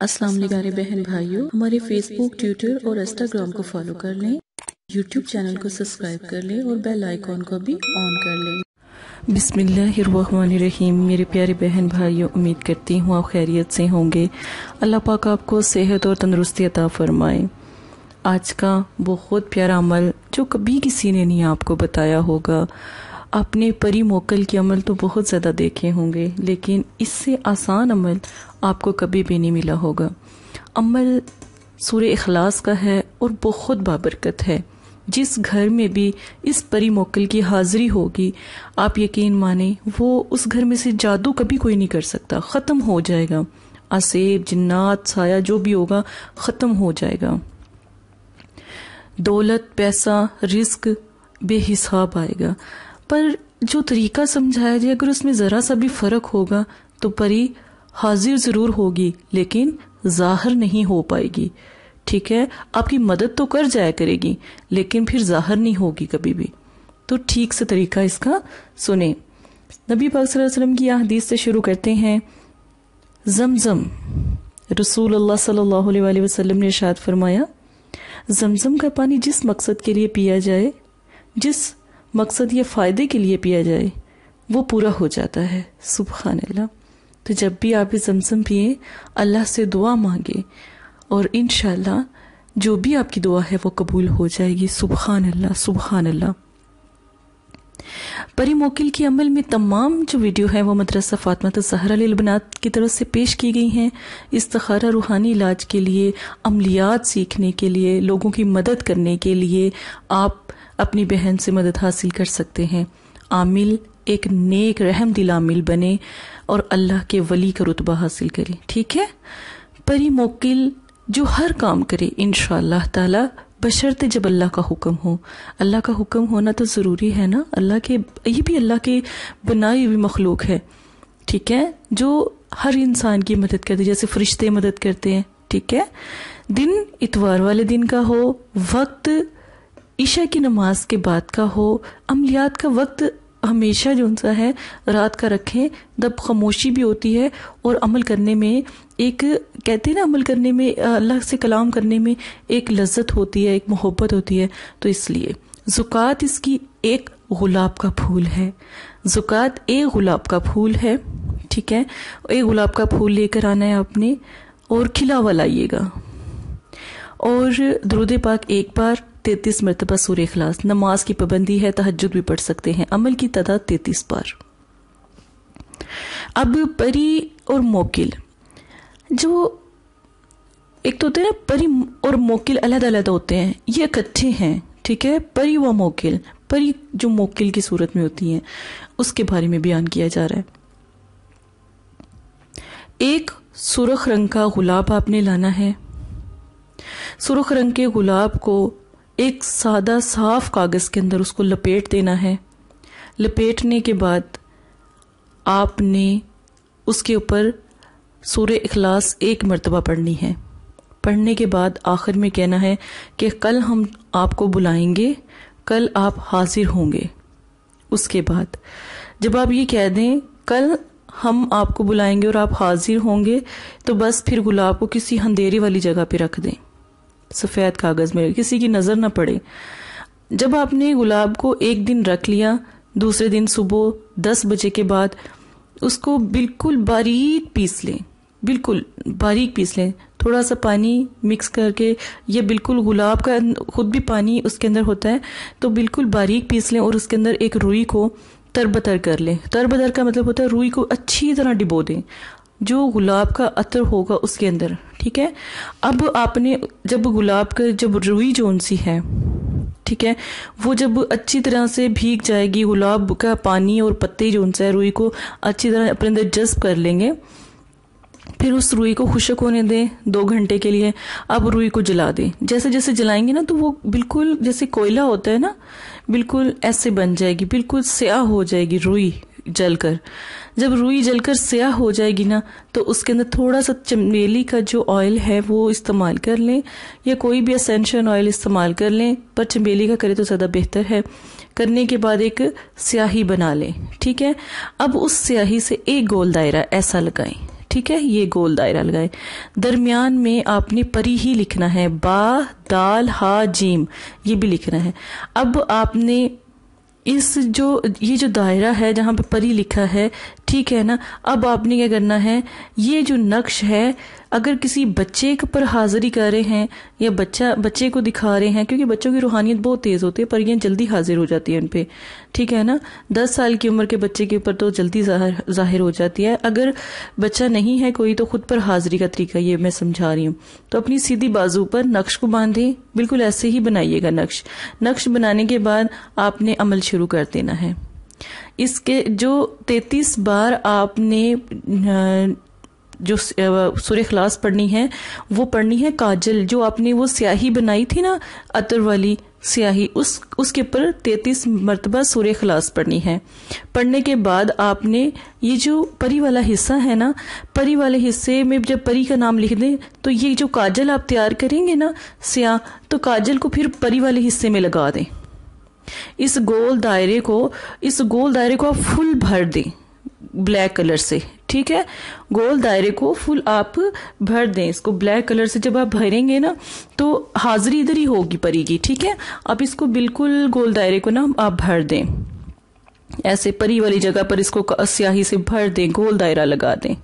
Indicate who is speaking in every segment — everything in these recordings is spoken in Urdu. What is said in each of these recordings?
Speaker 1: السلام علیکم بہن بھائیوں، ہمارے فیس بک، ٹویٹر اور انسٹاگرام کو فالو کر لیں، یوٹیوب چینل کو سبسکرائب کر لیں اور بیل آئیکن کو بھی آن کر لیں۔
Speaker 2: بسم اللہ الرحمن الرحیم۔ میرے پیارے بہن بھائیوں، امید کرتی ہوں آپ خیریت سے ہوں گے۔ اللہ پاک آپ کو صحت اور تندرستی عطا فرمائے۔ آج کا بہت پیارا عمل جو کبھی کسی نے نہیں آپ کو بتایا ہوگا، آپ نے پری موکل کے عمل تو بہت زیادہ دیکھے ہوں گے، لیکن اس سے آسان عمل آپ کو کبھی بھی نہیں ملا ہوگا۔ عمل سورہ اخلاص کا ہے اور بہت بابرکت ہے۔ جس گھر میں بھی اس پری موکل کی حاضری ہوگی، آپ یقین مانیں وہ اس گھر میں سے جادو کبھی کوئی نہیں کر سکتا، ختم ہو جائے گا۔ عصیب، جنات، سایہ جو بھی ہوگا ختم ہو جائے گا۔ دولت، پیسہ، رزق بے حساب آئے گا، پر جو طریقہ سمجھایا جائے اگر اس میں ذرا سا بھی فرق ہوگا تو پری حاضر ضرور ہوگی لیکن ظاہر نہیں ہو پائے گی۔ ٹھیک ہے، آپ کی مدد تو کر جایا کرے گی لیکن پھر ظاہر نہیں ہوگی کبھی بھی۔ تو ٹھیک سے طریقہ اس کا سنیں۔ نبی پاک صلی اللہ علیہ وسلم کی حدیث سے شروع کرتے ہیں۔ زمزم، رسول اللہ صلی اللہ علیہ وآلہ وسلم نے ارشاد فرمایا، زمزم کا پانی جس مقصد کے لیے پیا جائے، جس مقصد یا فائدے کے لیے پیا جائے، وہ پورا ہو جاتا ہے۔ سبحان اللہ۔ تو جب بھی آپ زمزم پئیں، اللہ سے دعا مانگے اور انشاءاللہ جو بھی آپ کی دعا ہے وہ قبول ہو جائے گی۔ سبحان اللہ، سبحان اللہ۔ پری موکل کے عمل میں تمام جو ویڈیو ہے وہ مدرسہ فاطمہ الزہرا للبنات کی طرف سے پیش کی گئی ہیں۔ استخارہ روحانی علاج کے لیے، عملیات سیکھنے کے لیے، لوگوں کی مدد کرنے کے لیے آپ اپنی بہن سے مدد حاصل کر سکتے ہیں۔ عامل ایک نیک رحم دل عامل بنے اور اللہ کے ولی کا رتبہ حاصل کرے۔ ٹھیک ہے، پری موکل جو ہر کام کرے انشاءاللہ تعالی، بشرطے جب اللہ کا حکم ہو۔ اللہ کا حکم ہونا تو ضروری ہے نا، یہ بھی اللہ کے بنائی ہوئی مخلوق ہے۔ ٹھیک ہے، جو ہر انسان کی مدد کرتے، جیسے فرشتے مدد کرتے ہیں۔ ٹھیک ہے، دن اتوار والے دن کا ہو، وقت عشاء کی نماز کے بعد کا ہو، عملیات کا وقت ہمیشہ جو سا ہے رات کا رکھیں، جب خاموشی بھی ہوتی ہے اور عمل کرنے میں ایک کہتے ہیں نا، عمل کرنے میں، اللہ سے کلام کرنے میں ایک لذت ہوتی ہے، ایک محبت ہوتی ہے۔ تو اس لیے زکوٰۃ اس کی ایک گلاب کا پھول ہے۔ زکوٰۃ ایک گلاب کا پھول ہے۔ ٹھیک ہے، ایک گلاب کا پھول لے کر آنا ہے آپ نے اور کھلا ہوا لائیے گا، اور درود پاک ایک بار 33 مرتبہ سورہ اخلاص۔ نماز کی پابندی ہے، تہجد بھی پڑھ سکتے ہیں۔ عمل کی تعداد 33 بار۔ اب پری اور موکل، جو ایک تو ہوتے ہیں نا، پری اور موکل علیحدہ علیحدہ ہوتے ہیں، یہ اکٹھے ہیں۔ ٹھیک ہے، پری و موکل، پری جو موکل کی صورت میں ہوتی ہیں اس کے بارے میں بیان کیا جا رہا ہے۔ ایک سرخ رنگ کا گلاب آپ نے لانا ہے۔ سرخ رنگ کے گلاب کو ایک سادہ صاف کاغذ کے اندر اس کو لپیٹ دینا ہے۔ لپیٹنے کے بعد آپ نے اس کے اوپر سورہ اخلاص ایک مرتبہ پڑھنی ہے۔ پڑھنے کے بعد آخر میں کہنا ہے کہ کل ہم آپ کو بلائیں گے، کل آپ حاضر ہوں گے۔ اس کے بعد جب آپ یہ کہہ دیں کل ہم آپ کو بلائیں گے اور آپ حاضر ہوں گے، تو بس پھر گلاب کو کسی اندھیری والی جگہ پہ رکھ دیں، سفید کاغذ میں، کسی کی نظر نہ پڑے۔ جب آپ نے گلاب کو ایک دن رکھ لیا، دوسرے دن صبح 10 بجے کے بعد اس کو بالکل باریک پیس لیں، بالکل باریک پیس لیں، تھوڑا سا پانی مکس کر کے، یہ بالکل گلاب کا خود بھی پانی اس کے اندر ہوتا ہے، تو بالکل باریک پیس لیں اور اس کے اندر ایک روئی کو تربتر کر لیں۔ تربتر کا مطلب ہوتا ہے روئی کو اچھی طرح ڈبو دیں، جو گلاب کا عطر ہوگا اس کے اندر۔ ٹھیک ہے، اب آپ نے جب گلاب کا جب روئی جون سی ہے، ٹھیک ہے، وہ جب اچھی طرح سے بھیگ جائے گی، گلاب کا پانی اور پتے جون سا ہے روئی کو اچھی طرح اپنے اندر جذب کر لیں گے، پھر اس روئی کو خشک ہونے دیں 2 گھنٹے کے لیے۔ اب روئی کو جلا دیں، جیسے جیسے جلائیں گے نا تو وہ بالکل جیسے کوئلہ ہوتا ہے نا، بالکل ایسے بن جائے گی، بالکل سیاہ ہو جائے گی روئی جل کر۔ جب روئی جل کر سیاہ ہو جائے گی نا تو اس کے اندر تھوڑا سا چمیلی کا جو آئل ہے وہ استعمال کر لیں، یا کوئی بھی اسینشل آئل استعمال کر لیں، پر چمیلی کا کرے تو زیادہ بہتر ہے۔ کرنے کے بعد ایک سیاہی بنا لیں، ٹھیک ہے۔ اب اس سیاہی سے ایک گول دائرہ ایسا لگائیں، ٹھیک ہے، یہ گول دائرہ لگائیں. درمیان میں آپ نے پری ہی لکھنا ہے، با دال ہا جیم یہ بھی لکھنا ہے. اب آپ نے یہ جو دائرہ ہے جہاں پہ پری لکھا ہے، ٹھیک ہے نا، اب آپ نے کیا کرنا ہے، یہ جو نقش ہے اگر کسی بچے پر حاضری کر رہے ہیں یا بچے کو دکھا رہے ہیں، کیونکہ بچوں کی روحانیت بہت تیز ہوتی ہے، پریاں جلدی حاضر ہو جاتی ہیں ان پہ، ٹھیک ہے نا. 10 سال کی عمر کے بچے کے اوپر تو جلدی ظاہر ہو جاتی ہے. اگر بچہ نہیں ہے کوئی تو خود پر حاضری کا طریقہ یہ میں سمجھا رہی ہوں. تو اپنی سیدھی بازو پر نقش کو باندھیں، بالکل ایسے ہی بنائیے گا نقش بنانے کے بعد آپ نے عمل شروع کر دینا ہے. اس کے جو 33 بار آپ نے جو سورہ اخلاص پڑھنی ہے وہ پڑھنی ہے کاجل، جو آپ نے وہ سیاہی بنائی تھی نا عطر والی سیاہی، اس کے اوپر 33 مرتبہ سورہ اخلاص پڑھنی ہے. پڑھنے کے بعد آپ نے یہ جو پری والا حصہ ہے نا، پری والے حصے میں جب پری کا نام لکھ دیں تو یہ جو کاجل آپ تیار کریں گے نا سیاہ، تو کاجل کو پھر پری والے حصے میں لگا دیں. اس گول دائرے کو آپ فل بھر دیں بلیک کلر سے، ٹھیک ہے، گول دائرے کو فل آپ بھر دیں. اس کو بلیک کلر سے جب آپ بھریں گے نا تو حاضری ادھر ہی ہوگی پری کی، ٹھیک ہے. آپ اس کو بالکل گول دائرے کو نا آپ بھر دیں، ایسے پری والی جگہ پر اس کو سیاہی سے بھر دیں، گول دائرہ لگا دیں،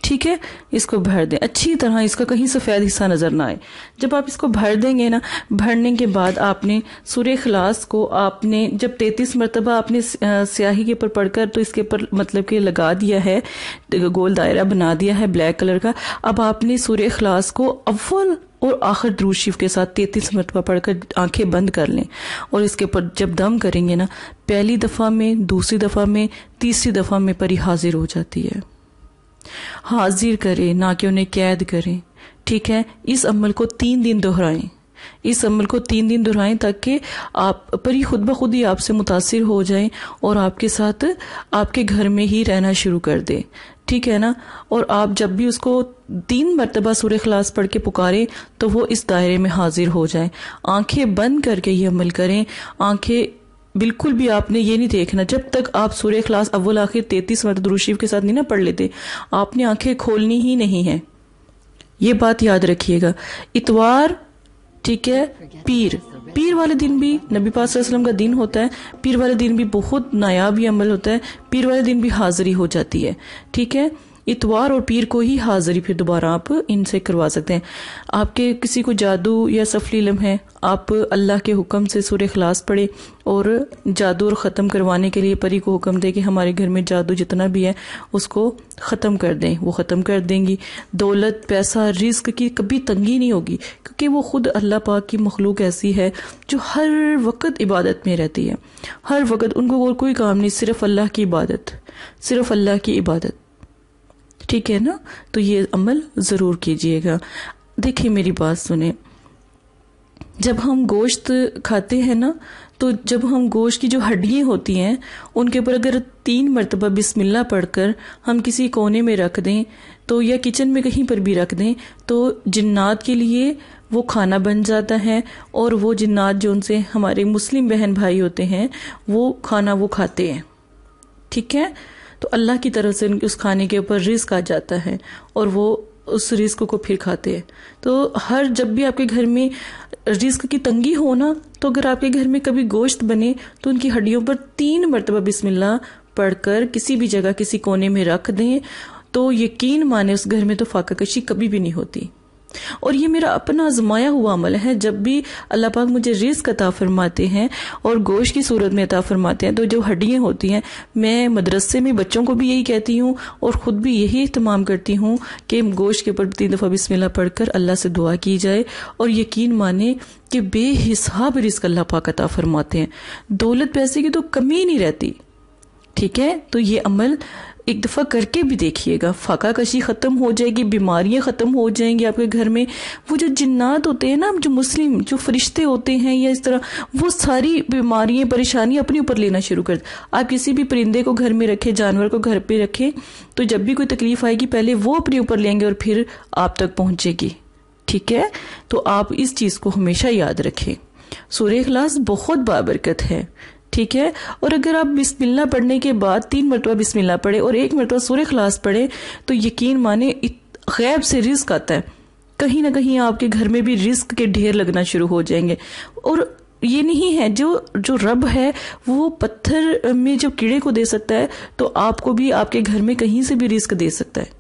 Speaker 2: ٹھیک ہے. اس کو بھر دیں اچھی طرح، اس کا کہیں سفید حصہ نظر نہ آئے. جب آپ اس کو بھر دیں گے نا، بھرنے کے بعد آپ نے سورہ اخلاص کو آپ نے جب 33 مرتبہ آپ نے سیاہی کے اوپر پڑھ کر تو اس کے اوپر مطلب کہ لگا دیا ہے، گول دائرہ بنا دیا ہے بلیک کلر کا. اب آپ نے سورہ اخلاص کو اول اور آخر درود شریف کے ساتھ 33 مرتبہ پڑھ کر آنکھیں بند کر لیں، اور اس کے اوپر جب دم کریں گے نا، پہلی دفعہ میں، دوسری دفعہ میں، تیسری دفعہ میں پری حاضر ہو جاتی ہے. حاضر کریں نہ کہ انہیں قید کریں، ٹھیک ہے. اس عمل کو 3 دن دہرائیں تاکہ آپ پری خود بخود ہی آپ سے متاثر ہو جائیں اور آپ کے ساتھ آپ کے گھر میں ہی رہنا شروع کر دیں، ٹھیک ہے نا. اور آپ جب بھی اس کو 3 مرتبہ سورہ اخلاص پڑھ کے پکاریں تو وہ اس دائرے میں حاضر ہو جائیں. آنکھیں بند کر کے یہ عمل کریں. آنکھیں بالکل بھی آپ نے یہ نہیں دیکھنا جب تک آپ سورہ اخلاص اول آخر 33 مرتبہ درود شریف کے ساتھ نہیں نہ پڑھ لیتے، آپ نے آنکھیں کھولنی ہی نہیں ہے. یہ بات یاد رکھیے گا. اتوار، ٹھیک ہے، پیر والے دن بھی نبی پاک صلی اللہ علیہ وسلم کا دن ہوتا ہے. پیر والے دن بھی بہت نایاب یہ عمل ہوتا ہے. پیر والے دن بھی حاضری ہو جاتی ہے، ٹھیک ہے. اتوار اور پیر کو ہی حاضری پھر دوبارہ آپ ان سے کروا سکتے ہیں. آپ کے کسی کو جادو یا سفلی علم ہے، آپ اللہ کے حکم سے سورہ اخلاص پڑھے اور جادو اور ختم کروانے کے لیے پری کو حکم دے کہ ہمارے گھر میں جادو جتنا بھی ہے اس کو ختم کر دیں. وہ ختم کر دیں گی. دولت، پیسہ، رزق کی کبھی تنگی نہیں ہوگی، کیونکہ وہ خود اللہ پاک کی مخلوق ایسی ہے جو ہر وقت عبادت میں رہتی ہے. ہر وقت ان کو اور کوئی کام نہیں، صرف اللہ کی عبادت، صرف اللہ کی عبادت، ٹھیک ہے نا. تو یہ عمل ضرور کیجئے گا. دیکھیں میری بات سنیں، جب ہم گوشت کھاتے ہیں نا، تو جب ہم گوشت کی جو ہڈیاں ہوتی ہیں ان کے اوپر اگر 3 مرتبہ بسم اللہ پڑھ کر ہم کسی کونے میں رکھ دیں تو یا کچن میں کہیں پر بھی رکھ دیں تو جنات کے لیے وہ کھانا بن جاتا ہے، اور وہ جنات جو ان سے ہمارے مسلم بہن بھائی ہوتے ہیں وہ کھانا وہ کھاتے ہیں، ٹھیک ہے. تو اللہ کی طرف سے اس کھانے کے اوپر رزق آ جاتا ہے اور وہ اس رزق کو پھر کھاتے ہیں. تو جب بھی آپ کے گھر میں رزق کی تنگی ہو نا، تو اگر آپ کے گھر میں کبھی گوشت بنے تو ان کی ہڈیوں پر 3 مرتبہ بسم اللہ پڑھ کر کسی بھی جگہ کسی کونے میں رکھ دیں تو یقین مانے اس گھر میں تو فاقہ کشی کبھی بھی نہیں ہوتی. اور یہ میرا اپنا آزمایا ہوا عمل ہے. جب بھی اللہ پاک مجھے رزق عطا فرماتے ہیں اور گوشت کی صورت میں عطا فرماتے ہیں، تو جو ہڈیاں ہوتی ہیں، میں مدرسے میں بچوں کو بھی یہی کہتی ہوں اور خود بھی یہی اہتمام کرتی ہوں کہ گوشت کے اوپر 3 دفعہ بسم اللہ پڑھ کر اللہ سے دعا کی جائے، اور یقین مانے کہ بے حساب رزق اللہ پاک عطا فرماتے ہیں. دولت پیسے کی تو کمی نہیں رہتی، ٹھیک ہے. تو یہ عمل ایک دفعہ کر کے بھی دیکھیے گا. فاقہ کشی ختم ہو جائے گی، بیماریاں ختم ہو جائیں گی آپ کے گھر میں. وہ جو جنات ہوتے ہیں نا، جو مسلم جو فرشتے ہوتے ہیں یا اس طرح، وہ ساری بیماریاں پریشانیاں اپنے اوپر لینا شروع کر دیں. آپ کسی بھی پرندے کو گھر میں رکھیں، جانور کو گھر پہ رکھیں، تو جب بھی کوئی تکلیف آئے گی پہلے وہ اپنے اوپر لیں گے اور پھر آپ تک پہنچے گی، ٹھیک ہے. تو آپ اس چیز کو ہمیشہ یاد رکھیں. سورہ اخلاص بہت بابرکت ہے، ٹھیک ہے؟ اور اگر آپ بسم اللہ پڑھنے کے بعد 3 مرتبہ بسم اللہ پڑھے اور 1 مرتبہ سورہ اخلاص پڑھے تو یقین مانے غیب سے رزق آتا ہے. کہیں نہ کہیں آپ کے گھر میں بھی رزق کے ڈھیر لگنا شروع ہو جائیں گے. اور یہ نہیں ہے جو رب ہے وہ پتھر میں جب کیڑے کو دے سکتا ہے تو آپ کو بھی آپ کے گھر میں کہیں سے بھی رزق دے سکتا ہے.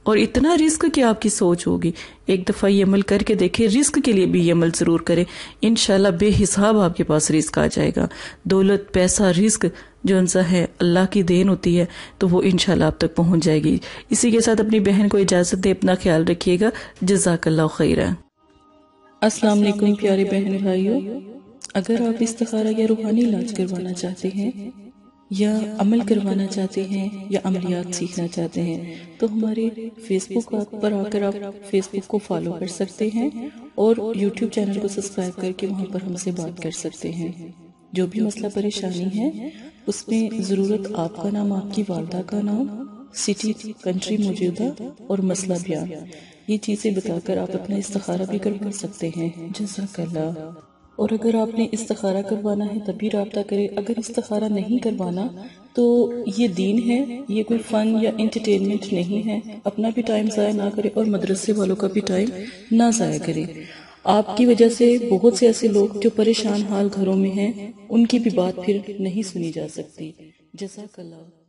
Speaker 2: اور اتنا رزق کہ آپ کی سوچ ہوگی. ایک دفعہ یہ عمل کر کے دیکھیں، رزق کے لیے بھی یہ عمل ضرور کریں، انشاءاللہ بے حساب آپ کے پاس رزق آ جائے گا. دولت، پیسہ، رزق جو انسا ہے اللہ کی دین ہوتی ہے تو وہ انشاءاللہ آپ تک پہنچ جائے گی. اسی کے ساتھ اپنی بہن کو اجازت دے، اپنا خیال رکھیے گا. جزاک اللہ خیرہ.
Speaker 1: السلام علیکم پیارے بہن بھائیوں، اگر آپ استخارہ یا روحانی علاج کروانا چاہتے ہیں یا عمل کروانا چاہتے ہیں یا عملیات سیکھنا چاہتے ہیں تو ہمارے فیس بک پر آ کر آپ فیس بک کو فالو کر سکتے ہیں اور یوٹیوب چینل کو سبسکرائب کر کے وہاں پر ہم سے بات کر سکتے ہیں. جو بھی مسئلہ پریشانی ہے اس میں ضرورت آپ کا نام، آپ کی والدہ کا نام، سٹی، کنٹری موجودہ اور مسئلہ بیان، یہ چیزیں بتا کر آپ اپنا استخارہ بھی کروا سکتے ہیں. جزاک اللہ. اور اگر آپ نے استخارہ کروانا ہے تب بھی رابطہ کریں. اگر استخارہ نہیں کروانا تو یہ دین ہے، یہ کوئی فن یا انٹرٹینمنٹ نہیں ہے. اپنا بھی ٹائم ضائع نہ کریں اور مدرسے والوں کا بھی ٹائم نہ ضائع کریں. آپ کی وجہ سے بہت سے ایسے لوگ جو پریشان حال گھروں میں ہیں ان کی بھی بات پھر نہیں سنی جا سکتی. جزاک اللہ.